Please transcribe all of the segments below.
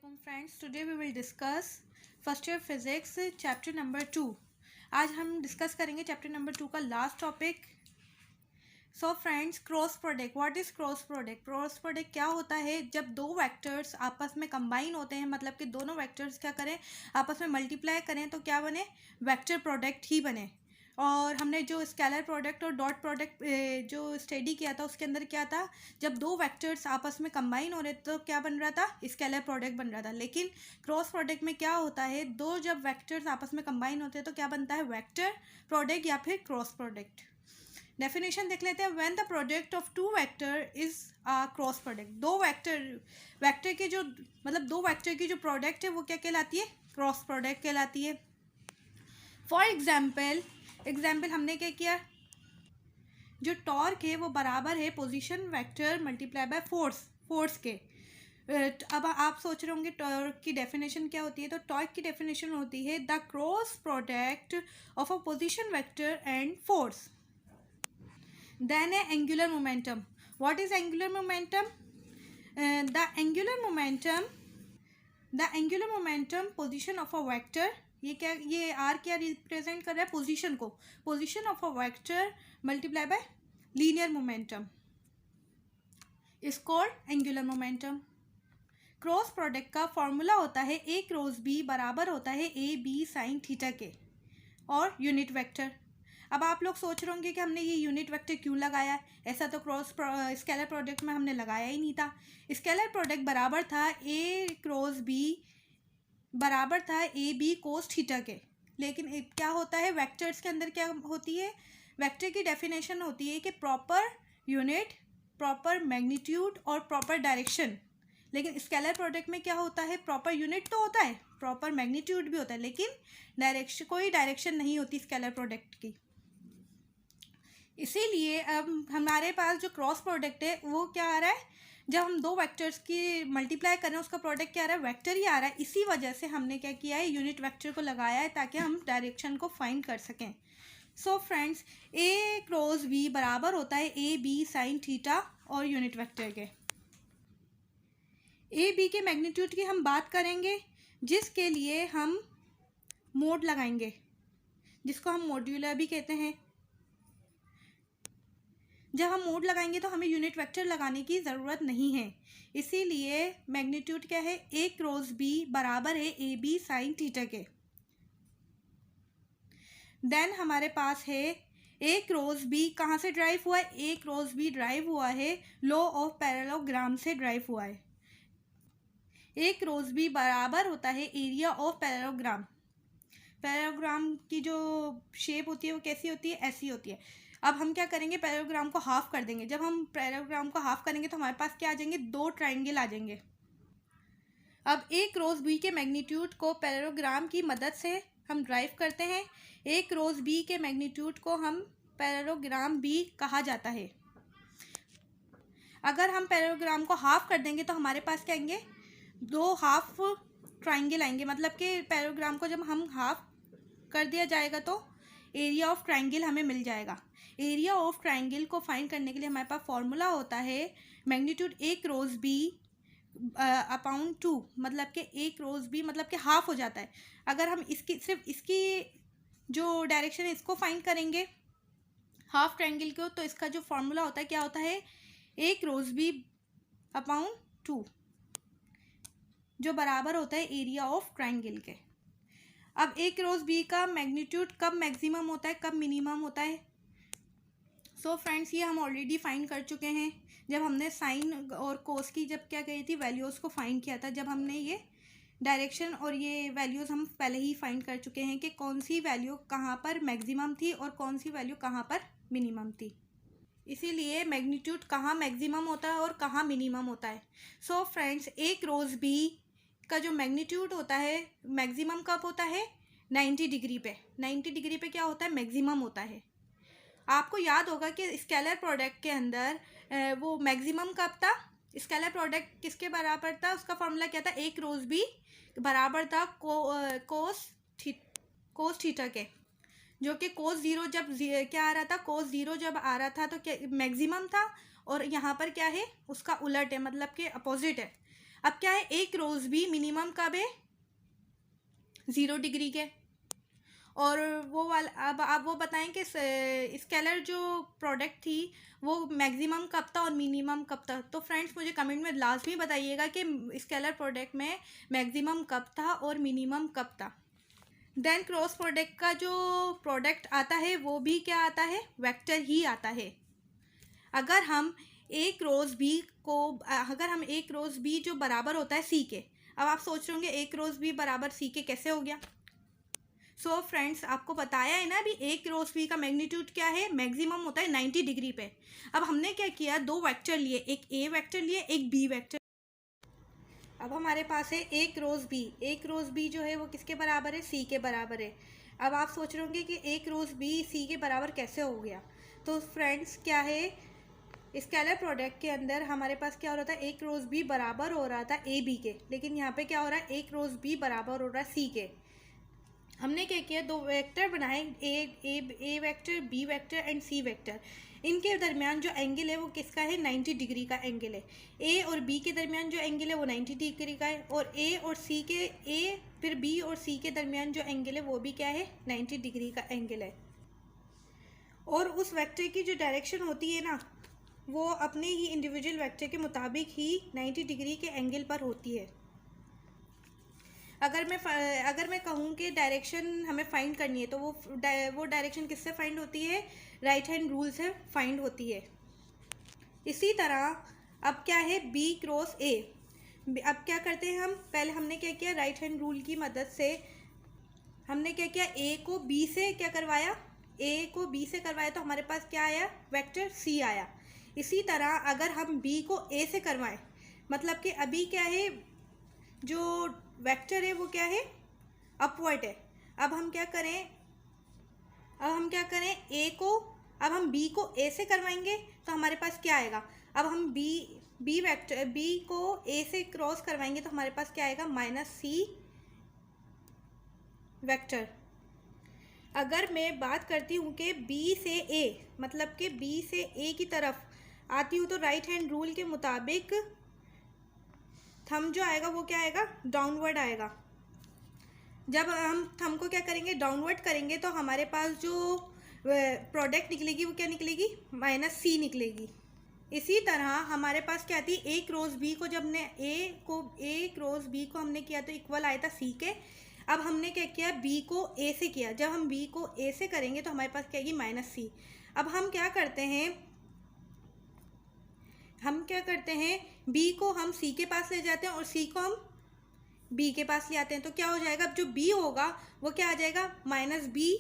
Assalamualaikum friends. Today we will discuss first year physics chapter number 2. आज हम discuss करेंगे chapter number 2 का last topic. So friends, cross product. What is cross product? Cross product क्या होता है? जब दो वेक्टर्स आपस में कंबाइन होते हैं, मतलब कि दोनों वेक्टर्स क्या करें, आपस में मल्टीप्लाई करें तो क्या बने? वेक्टर प्रोडक्ट ही बने. और हमने जो स्केलर प्रोडक्ट और डॉट प्रोडक्ट जो स्टडी किया था उसके अंदर क्या था, जब दो वेक्टर्स आपस में कंबाइन हो रहे तो क्या बन रहा था? स्केलर प्रोडक्ट बन रहा था. लेकिन क्रॉस प्रोडक्ट में क्या होता है, दो जब वेक्टर्स आपस में कंबाइन होते हैं तो क्या बनता है? वेक्टर प्रोडक्ट या फिर क्रॉस प्रोडक्ट. डेफिनेशन देख लेते हैं. When the product of two vector is a cross product. दो वेक्टर की जो मतलब दो वेक्टर की जो प्रोडक्ट है वो क्या कहलाती है? क्रॉस प्रोडक्ट कहलाती है. फॉर एग्जाम्पल हमने क्या किया, जो टॉर्क है वो बराबर है position vector multiply by force के. अब आप सोच रहे होंगे टॉर्क की डेफिनेशन क्या होती है. तो टॉर्क की डेफिनेशन होती है the cross product of a position vector and force. Then है angular momentum. What is angular momentum? The angular momentum position of a vector. ये आर क्या रिप्रेजेंट कर रहा है? पोजीशन को. Position of a vector multiply by linear momentum is called angular momentum. Cross product का formula होता है ए cross B बराबर होता है ए बी साइन थीटा के और यूनिट वेक्टर. अब आप लोग सोच रहे होंगे कि हमने ये यूनिट वेक्टर क्यों लगाया. ऐसा तो स्केलर प्रोडक्ट में हमने लगाया ही नहीं था. स्केलर प्रोडक्ट बराबर था ए क्रॉस बी बराबर था ए बी कोस थीटा के. लेकिन क्या होता है वेक्टर्स के अंदर, क्या होती है वेक्टर की डेफिनेशन होती है कि प्रॉपर यूनिट, प्रॉपर मैग्नीट्यूड और प्रॉपर डायरेक्शन. लेकिन स्केलर प्रोडक्ट में क्या होता है? प्रॉपर यूनिट तो होता है, प्रॉपर मैग्नीट्यूड भी होता है, लेकिन कोई डायरेक्शन नहीं होती स्केलर प्रोडक्ट की. इसीलिए अब हमारे पास जो क्रॉस प्रोडक्ट है वो क्या आ रहा है, जब हम दो वेक्टर्स की मल्टीप्लाई कर रहे हैं उसका प्रोडक्ट क्या आ रहा है? वेक्टर ही आ रहा है. इसी वजह से हमने क्या किया है, यूनिट वेक्टर को लगाया है ताकि हम डायरेक्शन को फाइंड कर सकें. So friends, A cross B बराबर होता है ए बी साइन थीटा और यूनिट वेक्टर के. ए बी के मैग्नीट्यूड की हम बात करेंगे, जिसके लिए हम मोड लगाएंगे, जिसको हम मॉड्यूलर भी कहते हैं. जब हम मोड लगाएंगे तो हमें यूनिट वेक्टर लगाने की ज़रूरत नहीं है. इसीलिए मैग्नीट्यूड क्या है? ए क्रॉस बी बराबर है ए बी साइन थीटा के. देन हमारे पास है ए क्रॉस बी. कहाँ से ड्राइव हुआ है? ए क्रॉस बी ड्राइव हुआ है लॉ ऑफ पैरेललोग्राम से ड्राइव हुआ है. ए क्रॉस बी बराबर होता है एरिया ऑफ पैरेललोग्राम. पैरेललोग्राम की जो शेप होती है वो कैसी होती है? ऐसी होती है. अब हम क्या करेंगे, पैरेललोग्राम को हाफ कर देंगे. जब हम पैरेललोग्राम को हाफ करेंगे तो हमारे पास क्या आ जाएंगे? दो ट्राइंगल आ जाएंगे. अब ए क्रॉस बी के मैग्नीट्यूड को पैरेललोग्राम की मदद से हम ड्राइव करते हैं. ए क्रॉस बी के मैग्नीट्यूड को हम पैरेललोग्राम बी कहा जाता है. अगर हम पैरेललोग्राम को हाफ कर देंगे तो हमारे पास क्या आएंगे? दो हाफ ट्राइंगल आएंगे. मतलब कि पैरेललोग्राम को जब हम हाफ कर दिया जाएगा तो एरिया ऑफ ट्राइंगल हमें मिल जाएगा. एरिया ऑफ ट्राइंगल को फाइंड करने के लिए हमारे पास फॉर्मूला होता है magnitude A cross B upon 2. मतलब कि ए क्रॉस बी मतलब कि हाफ हो जाता है. अगर हम सिर्फ इसकी जो डायरेक्शन है इसको फाइंड करेंगे हाफ ट्राइंगल को, तो इसका जो फॉर्मूला होता है क्या होता है? ए क्रॉस बी अपॉन 2, जो बराबर होता है एरिया ऑफ ट्राइंगल के. अब ए क्रॉस बी का मैग्नीट्यूड कब मैक्सिमम होता है, कब मिनिमम होता है? सो फ्रेंड्स, ये हम ऑलरेडी फाइंड कर चुके हैं जब हमने साइन और कोस की जब क्या कही थी, वैल्यूज़ को फाइंड किया था. जब हमने ये डायरेक्शन और ये वैल्यूज़ हम पहले ही फाइंड कर चुके हैं कि कौन सी वैल्यू कहाँ पर मैक्सिमम थी और कौन सी वैल्यू कहाँ पर मिनिमम थी. इसीलिए मैग्नीट्यूड कहाँ मैक्सिमम होता है और कहाँ मिनिमम होता है. सो फ्रेंड्स, ए क्रॉस बी का जो मैग्नीट्यूड होता है मैक्सिमम कब होता है? 90 डिग्री पे. 90 डिग्री पे क्या होता है? मैक्सिमम होता है. आपको याद होगा कि स्केलर प्रोडक्ट के अंदर वो मैक्सिमम कब था? स्केलर प्रोडक्ट किसके बराबर था? उसका फॉर्मूला क्या था? ए क्रॉस बी बराबर था कोस थीटा के. जो कि कोस ज़ीरो जब क्या आ रहा था? कोस ज़ीरो जब आ रहा था तो क्या मैक्सिमम था. और यहाँ पर क्या है? उसका उलट है, मतलब कि अपोजिट है. अब क्या है, एक रोज भी मिनिमम कब है, 0 डिग्री के। और वो वाला, अब आप वो बताएं कि स्केलर जो प्रोडक्ट थी वो मैक्सिमम कब था और मिनिमम कब था। तो फ्रेंड्स मुझे कमेंट में लाजमी बताइएगा कि स्केलर प्रोडक्ट में मैक्सिमम कब था और मिनिमम कब था। देन क्रॉस प्रोडक्ट का जो प्रोडक्ट आता है वो भी क्या आता है, वेक्टर ही आता है। अगर हम एक क्रॉस बी को, अगर हम एक क्रॉस बी जो बराबर होता है सी के, अब आप सोच रहे होंगे एक क्रॉस बी बराबर सी के कैसे हो गया। सो फ्रेंड्स आपको बताया है ना अभी, एक क्रॉस बी का मैग्नीट्यूड क्या है, मैक्सिमम होता है 90 डिग्री पे। अब हमने क्या किया, दो वेक्टर लिए, एक ए वेक्टर लिए, एक बी वेक्टर। अब हमारे पास है ए क्रॉस बी। ए क्रॉस बी जो है वो किसके बराबर है, सी के बराबर है। अब आप सोच रहे होंगे कि ए क्रॉस बी सी के बराबर कैसे हो गया। तो फ्रेंड्स क्या है, स्केलर प्रोडक्ट के अंदर हमारे पास क्या हो रहा था, ए क्रॉस बी बराबर हो रहा था ए बी के, लेकिन यहाँ पे क्या हो रहा है, ए क्रॉस बी बराबर हो रहा है सी के। हमने क्या किया, दो वेक्टर बनाए, A vector, B vector and C vector. इनके दरमियान जो एंगल है वो किसका है, 90 डिग्री का एंगल है। ए और बी के दरमियान जो एंगल है वो 90 डिग्री का है, और ए और सी के, ए फिर बी और सी के दरमियान जो एंगल है वो भी क्या है, 90 डिग्री का एंगल है। और उस वेक्टर की जो डायरेक्शन होती है ना, वो अपने ही इंडिविजुअल वेक्टर के मुताबिक ही 90 डिग्री के एंगल पर होती है। अगर मैं कहूँ कि डायरेक्शन हमें फाइंड करनी है तो वो डायरेक्शन किससे फाइंड होती है, राइट हैंड रूल से फाइंड होती है। इसी तरह अब क्या है, बी क्रॉस ए। अब क्या करते हैं हम, पहले हमने क्या किया, राइट हैंड रूल की मदद से हमने क्या किया, ए को बी से क्या करवाया, ए को बी से करवाया तो हमारे पास क्या आया, वेक्टर सी आया। इसी तरह अगर हम बी को ए से करवाएं, मतलब कि अभी क्या है, जो वेक्टर है वो क्या है, अपवर्ड है। अब हम क्या करें, ए को, अब हम बी को ए से करवाएंगे तो हमारे पास क्या आएगा, अब हम बी वेक्टर, बी को ए से क्रॉस करवाएंगे तो हमारे पास क्या आएगा, माइनस सी वेक्टर। अगर मैं बात करती हूँ कि बी से ए, मतलब कि बी से ए की तरफ आती हूँ तो राइट हैंड रूल के मुताबिक थंब जो आएगा वो क्या आएगा, डाउनवर्ड आएगा। जब हम थंब को क्या करेंगे, डाउनवर्ड करेंगे तो हमारे पास जो प्रोडक्ट निकलेगी वो क्या निकलेगी, माइनस सी निकलेगी। इसी तरह हमारे पास क्या आती है, ए क्रॉस बी को, जब ने ए क्रॉस बी को हमने किया तो इक्वल आया था सी के। अब हमने क्या किया, बी को ए से किया, जब हम बी को ए से करेंगे तो हमारे पास क्या आएगी, माइनस सी। अब हम क्या करते हैं, बी को हम सी के पास ले जाते हैं और सी को हम बी के पास ले आते हैं। तो क्या हो जाएगा, अब जो बी होगा वो क्या आ जाएगा, माइनस बी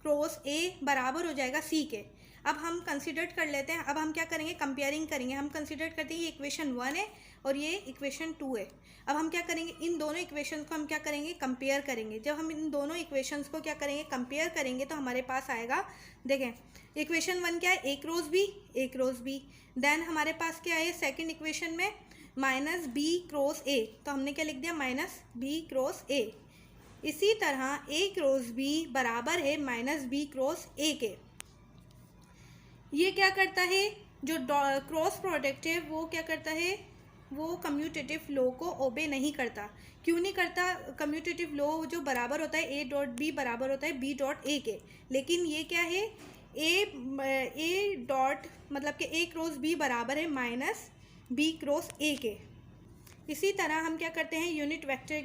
क्रॉस ए बराबर हो जाएगा सी के। अब हम कंसिडर कर लेते हैं, अब हम क्या करेंगे, कंपेयरिंग करेंगे। हम कंसिडर करते हैं ये इक्वेशन 1 है और ये इक्वेशन 2 है। अब हम क्या करेंगे, इन दोनों इक्वेशंस को हम क्या करेंगे, कंपेयर करेंगे। जब हम इन दोनों इक्वेशंस को क्या करेंगे, कंपेयर करेंगे तो हमारे पास आएगा, देखें इक्वेशन 1 क्या है, ए क्रॉस बी। देन हमारे पास क्या है सेकेंड इक्वेशन में, माइनस बी क्रॉस ए, तो हमने क्या लिख दिया, माइनस बी क्रॉस ए। इसी तरह ए क्रॉस बी बराबर है माइनस बी क्रॉस ए के। ये क्या करता है, जो क्रॉस प्रोडक्ट है वो क्या करता है, वो कम्यूटेटिव लॉ को ओबे नहीं करता। क्यों नहीं करता, कम्यूटेटिव लॉ जो बराबर होता है ए डॉट बी बराबर होता है बी डॉट ए के, लेकिन ये क्या है, ए डॉट मतलब कि ए क्रॉस बी बराबर है माइनस बी क्रॉस ए के। इसी तरह हम क्या करते हैं, यूनिट वेक्टर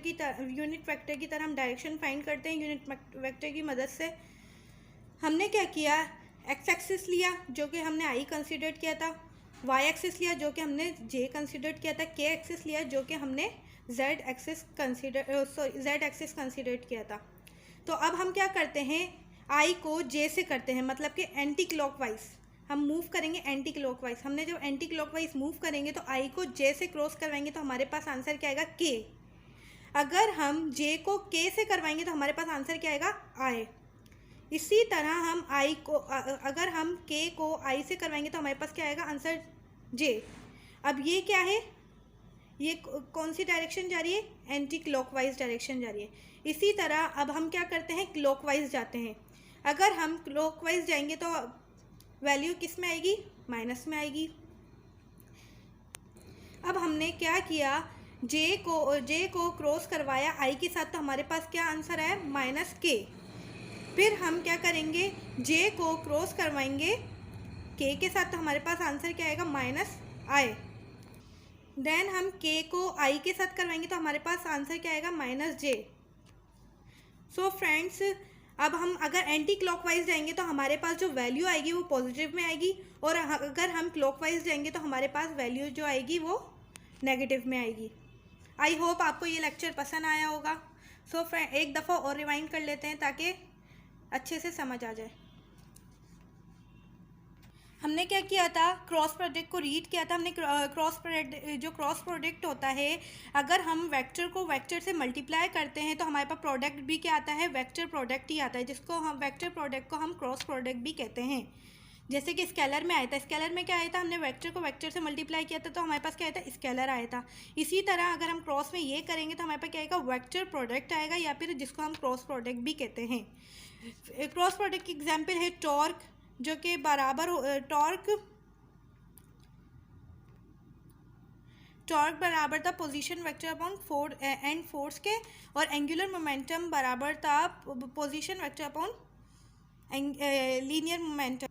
की तरह हम डायरेक्शन फाइंड करते हैं यूनिट वेक्टर की मदद से। हमने क्या किया, एक्स एक्सिस लिया जो कि हमने आई कंसिडर किया था, वाई एक्सिस लिया जो कि हमने जे कंसिडर किया था, के एक्सिस लिया जो कि हमने जेड एक्सिस कंसिडर किया था। तो अब हम क्या करते हैं, आई को जे से करते हैं, मतलब कि एंटी क्लॉकवाइज हम मूव करेंगे, एंटी क्लॉकवाइज। हमने जब एंटी क्लॉकवाइज मूव करेंगे तो आई को जे से क्रॉस करवाएंगे तो हमारे पास आंसर क्या आएगा, के। अगर हम जे को के से करवाएंगे तो हमारे पास आंसर क्या आएगा, आई। इसी तरह हम आई को, अगर हम के को आई से करवाएंगे तो हमारे पास क्या आएगा, आंसर जे। अब ये क्या है, ये कौन सी डायरेक्शन जा रही है, एंटी क्लॉकवाइज डायरेक्शन जा रही है। इसी तरह अब हम क्या करते हैं, क्लॉकवाइज जाते हैं। अगर हम क्लॉकवाइज जाएंगे तो वैल्यू किस में आएगी, माइनस में आएगी। अब हमने क्या किया, जे को क्रॉस करवाया आई के साथ, तो हमारे पास क्या आंसर है, माइनस के। फिर हम क्या करेंगे, जे को क्रॉस करवाएंगे के साथ, तो हमारे पास आंसर क्या आएगा, माइनस आई। देन हम के को आई के साथ करवाएंगे तो हमारे पास आंसर क्या आएगा, माइनस जे। सो फ्रेंड्स, अब हम अगर एंटी क्लॉकवाइज जाएंगे तो हमारे पास जो वैल्यू आएगी वो पॉजिटिव में आएगी, और अगर हम क्लॉकवाइज जाएंगे तो हमारे पास वैल्यू जो आएगी वो नेगेटिव में आएगी। आई होप आपको ये लेक्चर पसंद आया होगा। सो फ्रेंड, एक दफ़ा और रिवाइंड कर लेते हैं ताकि अच्छे से समझ आ जाए। हमने क्या किया था, क्रॉस प्रोडक्ट को रीड किया था हमने। जो क्रॉस प्रोडक्ट होता है, अगर हम वेक्टर को वेक्टर से मल्टीप्लाई करते हैं तो हमारे पास प्रोडक्ट भी क्या आता है, वेक्टर प्रोडक्ट ही आता है, जिसको हम वेक्टर प्रोडक्ट को हम क्रॉस प्रोडक्ट भी कहते हैं। जैसे कि स्केलर में आया था, स्केलर में क्या आया था, हमने वेक्टर को वेक्टर से मल्टीप्लाई किया था तो हमारे पास क्या आया था, स्केलर आया था। इसी तरह अगर हम क्रॉस में ये करेंगे तो हमारे पास क्या आएगा, वेक्टर प्रोडक्ट आएगा, या फिर जिसको हम क्रॉस प्रोडक्ट भी कहते हैं। क्रॉस प्रोडक्ट की एग्जाम्पल है टॉर्क, जो कि बराबर टॉर्क बराबर था पोजीशन वेक्टर अपॉन फोर्स के, और एंगुलर मोमेंटम बराबर था position vector upon linear momentum.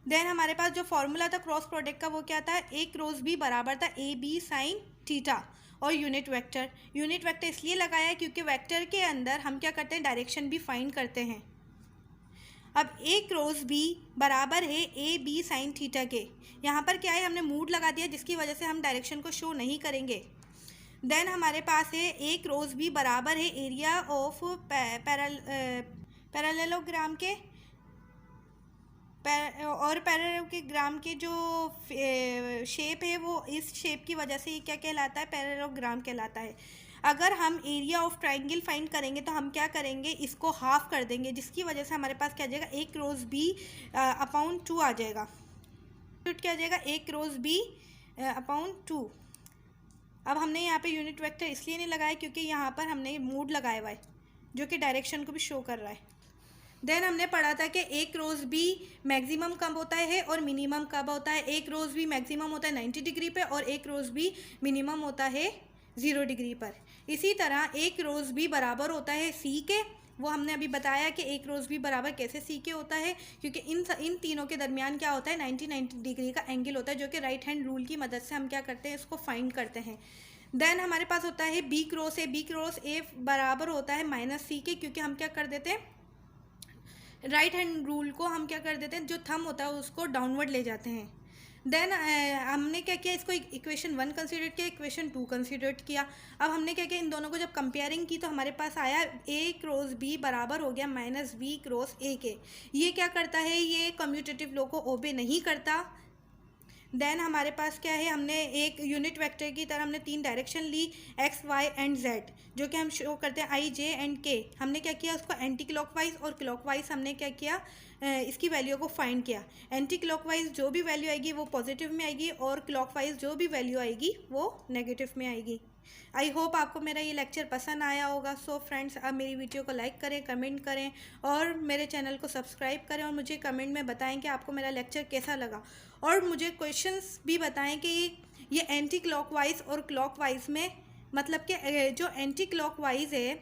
Then हमारे पास जो फॉर्मूला था क्रॉस प्रोडक्ट का वो क्या था, ए क्रॉस बी बराबर था ए बी साइन थीटा, और यूनिट वेक्टर इसलिए लगाया है क्योंकि वेक्टर के अंदर हम क्या करते हैं, डायरेक्शन भी फाइंड करते हैं। अब ए क्रॉस बी बराबर है ए बी साइन थीटा के, यहाँ पर क्या है, हमने मूड लगा दिया जिसकी वजह से हम डायरेक्शन को शो नहीं करेंगे। देन हमारे पास है ए क्रॉस बी बराबर है एरिया ऑफ पैरेललोग्राम के, और पैरेललोग्राम के जो शेप है वो इस शेप की वजह से ये क्या कहलाता है, पैरेललोग्राम कहलाता है। अगर हम एरिया ऑफ ट्राइंगल फाइंड करेंगे तो हम क्या करेंगे, इसको हाफ कर देंगे, जिसकी वजह से हमारे पास क्या आ जाएगा, ए क्रॉस बी अपॉन 2 आ जाएगा। क्या आ जाएगा, ए क्रॉस बी अपॉन 2। अब हमने यहाँ पे यूनिट वेक्टर इसलिए नहीं लगाया क्योंकि यहाँ पर हमने मूड लगाया हुआ है जो कि डायरेक्शन को भी शो कर रहा है। देन हमने पढ़ा था कि ए क्रॉस बी मैक्सिमम कब होता है और मिनिमम कब होता है। ए क्रॉस बी मैक्सिमम होता है 90 डिग्री पे, और ए क्रॉस बी मिनिमम होता है 0 डिग्री पर। इसी तरह ए क्रॉस बी बराबर होता है सी के, वो हमने अभी बताया कि ए क्रॉस बी बराबर कैसे सी के होता है, क्योंकि इन तीनों के दरमियान क्या होता है, 90 डिग्री का एंगल होता है, जो कि राइट हैंड रूल की मदद से हम क्या करते हैं, इसको फाइंड करते हैं। देन हमारे पास होता है बी क्रॉस ए बराबर होता है माइनस सी के, क्योंकि हम क्या कर देते हैं, राइट हैंड रूल को हम क्या कर देते हैं, जो थंब होता है उसको डाउनवर्ड ले जाते हैं। देन हमने क्या किया, इसको इक्वेशन 1 कंसीडर किया, इक्वेशन 2 कंसीडर किया। अब हमने क्या किया, इन दोनों को जब कंपेयरिंग की तो हमारे पास आया ए क्रॉस बी बराबर हो गया माइनस बी क्रॉस ए के। ये क्या करता है, ये कम्यूटेटिव लॉ को ओबे नहीं करता। देन हमारे पास क्या है, हमने एक यूनिट वेक्टर की तरह हमने 3 डायरेक्शन ली, एक्स वाई एंड जेड, जो कि हम शो करते हैं आई जे एंड के। हमने क्या किया, उसको एंटी क्लॉकवाइज और क्लॉकवाइज हमने क्या किया, इसकी वैल्यू को फाइंड किया। एंटी क्लॉकवाइज जो भी वैल्यू आएगी वो पॉजिटिव में आएगी, और क्लॉकवाइज जो भी वैल्यू आएगी वो नेगेटिव में आएगी। आई होप आपको मेरा ये लेक्चर पसंद आया होगा। सो फ्रेंड्स, अब मेरी वीडियो को लाइक करें, कमेंट करें, और मेरे चैनल को सब्सक्राइब करें, और मुझे कमेंट में बताएं कि आपको मेरा लेक्चर कैसा लगा, और मुझे क्वेश्चंस भी बताएं कि ये एंटी क्लॉकवाइज और क्लॉकवाइज में मतलब कि जो एंटी क्लॉकवाइज है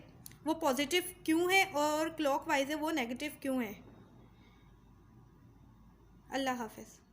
वो पॉजिटिव क्यों है और क्लॉकवाइज है वो नेगेटिव क्यों है। अल्लाह हाफ़िज़।